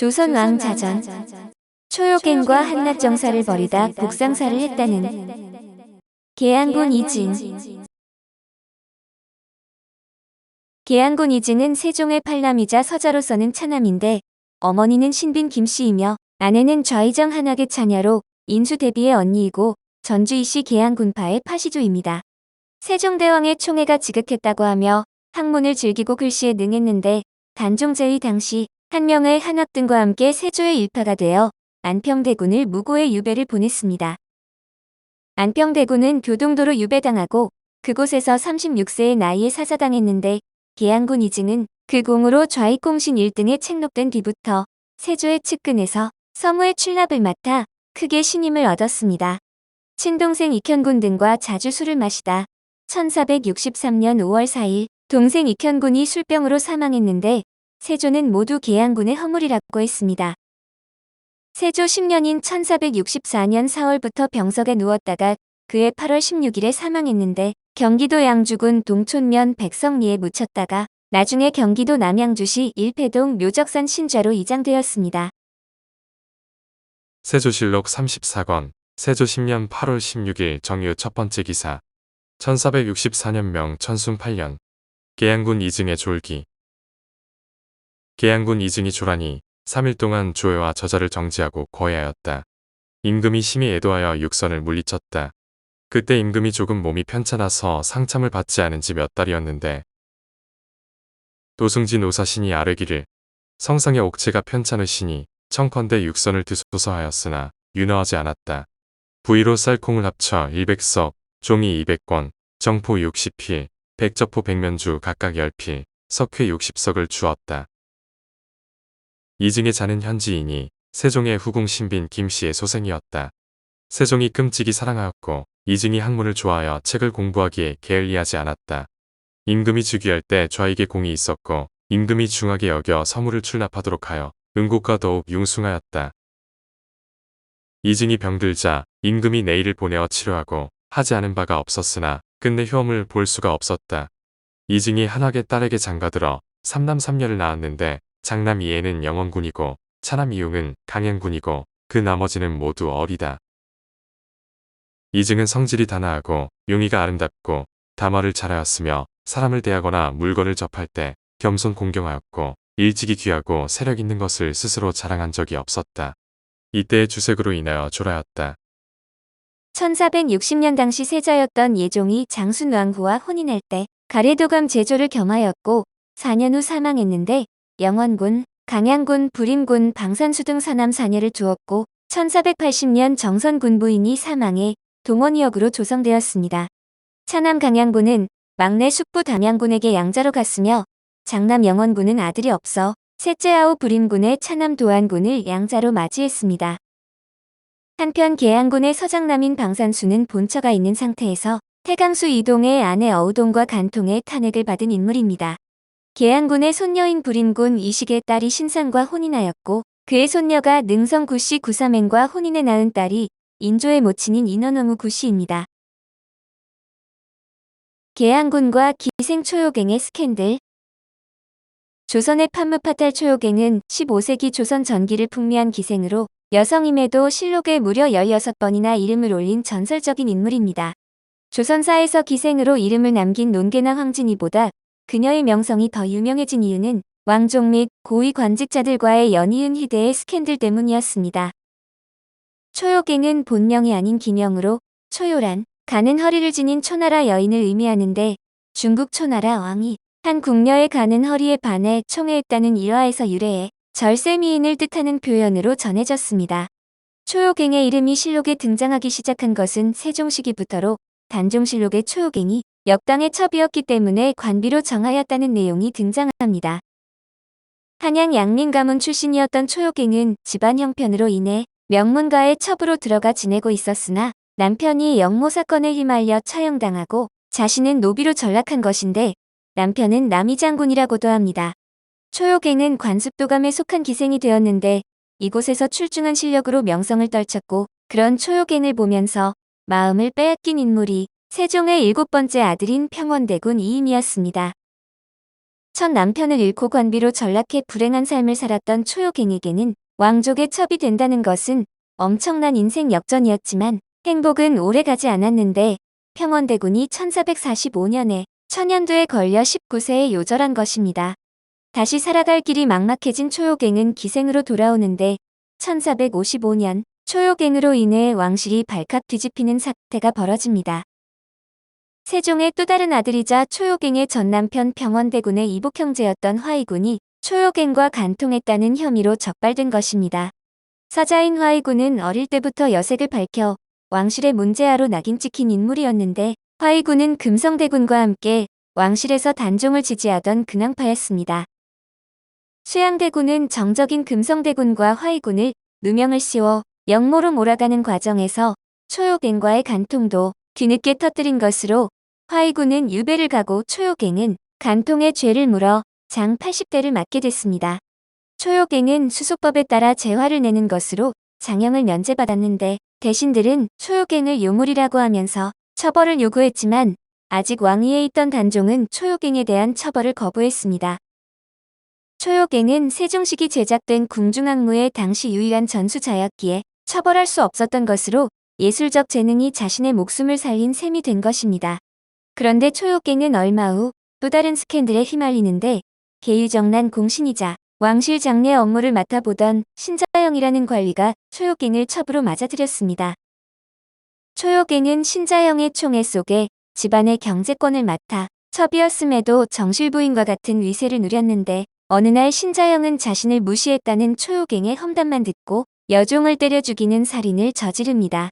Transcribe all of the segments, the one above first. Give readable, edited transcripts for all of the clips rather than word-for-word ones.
조선 왕자전. 초요갱과 한낱정사를 벌이다 복상사를 했다는 계양군 이증. 계양군 이증은 세종의 팔남이자 서자로서는 차남인데 어머니는 신빈 김씨이며 아내는 좌의정 한학의 차녀로 인수대비의 언니이고 전주이씨 계양군파의 파시조입니다. 세종대왕의 총애가 지극했다고 하며 학문을 즐기고 글씨에 능했는데 단종제위 당시 한명의 한학 등과 함께 세조의 일파가 되어 안평대군을 무고의 유배를 보냈습니다. 안평대군은 교동도로 유배당하고 그곳에서 36세의 나이에 사사당했는데 계양군 이증은 그 공으로 좌익공신 1등에 책록된 뒤부터 세조의 측근에서 서무의 출납을 맡아 크게 신임을 얻었습니다. 친동생 익현군 등과 자주 술을 마시다 1463년 5월 4일 동생 익현군이 술병으로 사망했는데 세조는 모두 계양군의 허물이라고 했습니다. 세조 10년인 1464년 4월부터 병석에 누웠다가 그해 8월 16일에 사망했는데 경기도 양주군 동촌면 백성리에 묻혔다가 나중에 경기도 남양주시 일패동 묘적산 신좌로 이장되었습니다. 세조실록 34권 세조 10년 8월 16일 정유 첫 번째 기사 1464년 명 천순 8년 계양군 이증의 졸기. 계양군 이증이 졸하니 3일 동안 조회와 저자를 정지하고 거해하였다. 임금이 심히 애도하여 육선을 물리쳤다. 그때 임금이 조금 몸이 편찮아서 상참을 받지 않은 지 몇 달이었는데 도승진 오사신이 아뢰기를 성상의 옥체가 편찮으시니 청컨대 육선을 드소서 하였으나 윤허하지 않았다. 부위로 쌀콩을 합쳐 100석, 종이 200권, 정포 60필, 백저포 백면주 각각 10필, 석회 60석을 주었다. 이증의 자는 현지인이 세종의 후궁 신빈 김씨의 소생이었다. 세종이 끔찍이 사랑하였고 이증이 학문을 좋아하여 책을 공부하기에 게을리하지 않았다. 임금이 즉위할 때 좌익의 공이 있었고 임금이 중하게 여겨 서무를 출납하도록 하여 은곡과 더욱 융숭하였다. 이증이 병들자 임금이 내일을 보내어 치료하고 하지 않은 바가 없었으나 끝내 효험을 볼 수가 없었다. 이증이 한학의 딸에게 장가들어 삼남 삼녀를 낳았는데 장남 이에는 영원군이고 차남 이용은 강양군이고 그 나머지는 모두 어리다. 이증은 성질이 단아하고 용의가 아름답고 담화를 잘하였으며 사람을 대하거나 물건을 접할 때 겸손 공경하였고 일찍이 귀하고 세력 있는 것을 스스로 자랑한 적이 없었다. 이때의 주색으로 인하여 졸하였다. 1460년 당시 세자였던 예종이 장순왕후와 혼인할 때 가래도감 제조를 겸하였고 4년 후 사망했는데 영원군, 강양군, 불임군, 방산수 등 사남 4녀를 두었고 1480년 정선군 부인이 사망해 동원이역으로 조성되었습니다. 차남 강양군은 막내 숙부 담양군에게 양자로 갔으며 장남 영원군은 아들이 없어 셋째 아우 불임군의 차남 도안군을 양자로 맞이했습니다. 한편 계양군의 서장남인 방산수는 본처가 있는 상태에서 태강수 이동의 아내 어우동과 간통의 탄핵을 받은 인물입니다. 계양군의 손녀인 불임군 이식의 딸이 신상과 혼인하였고 그의 손녀가 능성 구씨 구삼행과 혼인해 낳은 딸이 인조의 모친인 인원왕후 구씨입니다. 계양군과 기생 초요갱의 스캔들. 조선의 판무파탈 초요갱은 15세기 조선 전기를 풍미한 기생으로 여성임에도 실록에 무려 16번이나 이름을 올린 전설적인 인물입니다. 조선사에서 기생으로 이름을 남긴 논개나 황진이보다 그녀의 명성이 더 유명해진 이유는 왕족 및 고위 관직자들과의 연이은 희대의 스캔들 때문이었습니다. 초요갱은 본명이 아닌 기명으로 초요란 가는 허리를 지닌 초나라 여인을 의미하는데 중국 초나라 왕이 한 궁녀의 가는 허리에 반해 총애했다는 일화에서 유래해 절세미인을 뜻하는 표현으로 전해졌습니다. 초요갱의 이름이 실록에 등장하기 시작한 것은 세종 시기부터로 단종실록의 초요갱이 역당의 첩이었기 때문에 관비로 정하였다는 내용이 등장합니다. 한양 양민 가문 출신이었던 초요갱은 집안 형편으로 인해 명문가의 첩으로 들어가 지내고 있었으나 남편이 영모 사건에 휘말려 처형당하고 자신은 노비로 전락한 것인데 남편은 남이장군이라고도 합니다. 초요갱은 관습도감에 속한 기생이 되었는데 이곳에서 출중한 실력으로 명성을 떨쳤고 그런 초요갱을 보면서 마음을 빼앗긴 인물이 세종의 7번째 아들인 평원대군 이임이었습니다. 첫 남편을 잃고 관비로 전락해 불행한 삶을 살았던 초요갱에게는 왕족의 첩이 된다는 것은 엄청난 인생 역전이었지만 행복은 오래가지 않았는데 평원대군이 1445년에 천연두에 걸려 19세에 요절한 것입니다. 다시 살아갈 길이 막막해진 초요갱은 기생으로 돌아오는데 1455년 초요갱으로 인해 왕실이 발칵 뒤집히는 사태가 벌어집니다. 세종의 또 다른 아들이자 초요갱의 전남편 평원대군의 이복 형제였던 화이군이 초요갱과 간통했다는 혐의로 적발된 것입니다. 사자인 화이군은 어릴 때부터 여색을 밝혀 왕실의 문제아로 낙인 찍힌 인물이었는데 화이군은 금성대군과 함께 왕실에서 단종을 지지하던 근황파였습니다. 수양대군은 정적인 금성대군과 화이군을 누명을 씌워 역모로 몰아가는 과정에서 초요갱과의 간통도 뒤늦게 터뜨린 것으로 화이군은 유배를 가고 초요갱은 간통의 죄를 물어 장 80대를 맞게 됐습니다. 초요갱은 수속법에 따라 재화를 내는 것으로 장형을 면제받았는데 대신들은 초요갱을 요물이라고 하면서 처벌을 요구했지만 아직 왕위에 있던 단종은 초요갱에 대한 처벌을 거부했습니다. 초요갱은 세종식이 제작된 궁중악무의 당시 유일한 전수자였기에 처벌할 수 없었던 것으로 예술적 재능이 자신의 목숨을 살린 셈이 된 것입니다. 그런데 초요갱은 얼마 후 또 다른 스캔들에 휘말리는데 계유정난 공신이자 왕실 장례 업무를 맡아보던 신자영이라는 관리가 초요갱을 첩으로 맞아들였습니다. 초요갱은 신자영의 총애 속에 집안의 경제권을 맡아 첩이었음에도 정실부인과 같은 위세를 누렸는데 어느 날 신자영은 자신을 무시했다는 초요갱의 험담만 듣고 여종을 때려 죽이는 살인을 저지릅니다.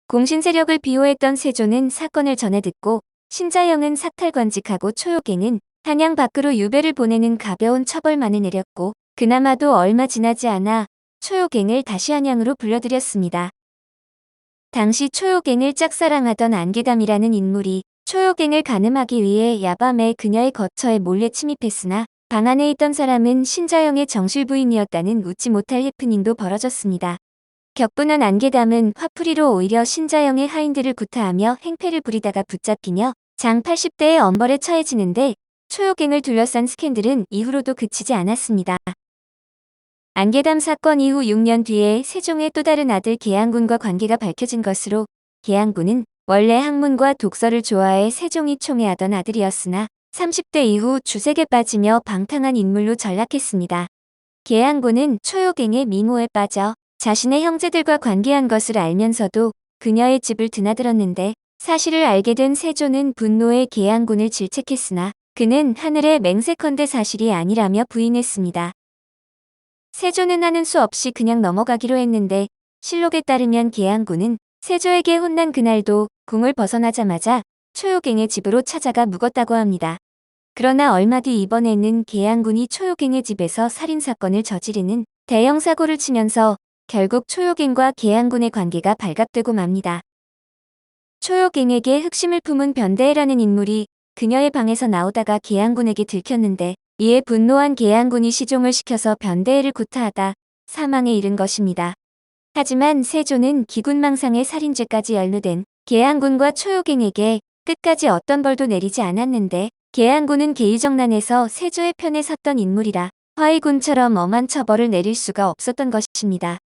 공신 세력을 비호했던 세조는 사건을 전해 듣고 신자영은 사탈관직하고 초요갱은 한양 밖으로 유배를 보내는 가벼운 처벌만을 내렸고 그나마도 얼마 지나지 않아 초요갱을 다시 한양으로 불러들였습니다. 당시 초요갱을 짝사랑하던 안개담이라는 인물이 초요갱을 가늠하기 위해 야밤에 그녀의 거처에 몰래 침입했으나 방 안에 있던 사람은 신자영의 정실부인이었다는 웃지 못할 해프닝도 벌어졌습니다. 격분한 안개담은 화풀이로 오히려 신자영의 하인들을 구타하며 행패를 부리다가 붙잡히며 장 80대의 엄벌에 처해지는데 초요갱을 둘러싼 스캔들은 이후로도 그치지 않았습니다. 안개담 사건 이후 6년 뒤에 세종의 또 다른 아들 계양군과 관계가 밝혀진 것으로 계양군은 원래 학문과 독서를 좋아해 세종이 총애하던 아들이었으나 30대 이후 주색에 빠지며 방탕한 인물로 전락했습니다. 계양군은 초요갱의 미모에 빠져 자신의 형제들과 관계한 것을 알면서도 그녀의 집을 드나들었는데 사실을 알게 된 세조는 분노에 계양군을 질책했으나 그는 하늘의 맹세컨대 사실이 아니라며 부인했습니다. 세조는 하는 수 없이 그냥 넘어가기로 했는데 실록에 따르면 계양군은 세조에게 혼난 그날도 궁을 벗어나자마자 초요갱의 집으로 찾아가 묵었다고 합니다. 그러나 얼마 뒤 이번에는 계양군이 초요갱의 집에서 살인사건을 저지르는 대형 사고를 치면서 결국 초요갱과 계양군의 관계가 발각되고 맙니다. 초요갱에게 흑심을 품은 변대해라는 인물이 그녀의 방에서 나오다가 계양군에게 들켰는데 이에 분노한 계양군이 시종을 시켜서 변대해를 구타하다 사망에 이른 것입니다. 하지만 세조는 기군망상의 살인죄까지 연루된 계양군과 초요갱에게 끝까지 어떤 벌도 내리지 않았는데 계양군은 계유정난에서 세조의 편에 섰던 인물이라 화이군처럼 엄한 처벌을 내릴 수가 없었던 것입니다.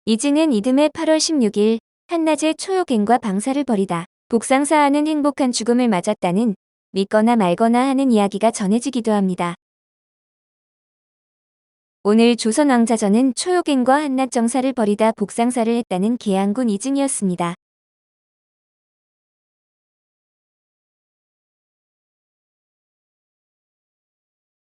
이증은 이듬해 8월 16일 한낮에 초요갱과 방사를 벌이다 복상사하는 행복한 죽음을 맞았다는 믿거나 말거나 하는 이야기가 전해지기도 합니다. 오늘 조선왕자전은 초요갱과 한낮 정사를 벌이다 복상사를 했다는 계양군 이증이었습니다.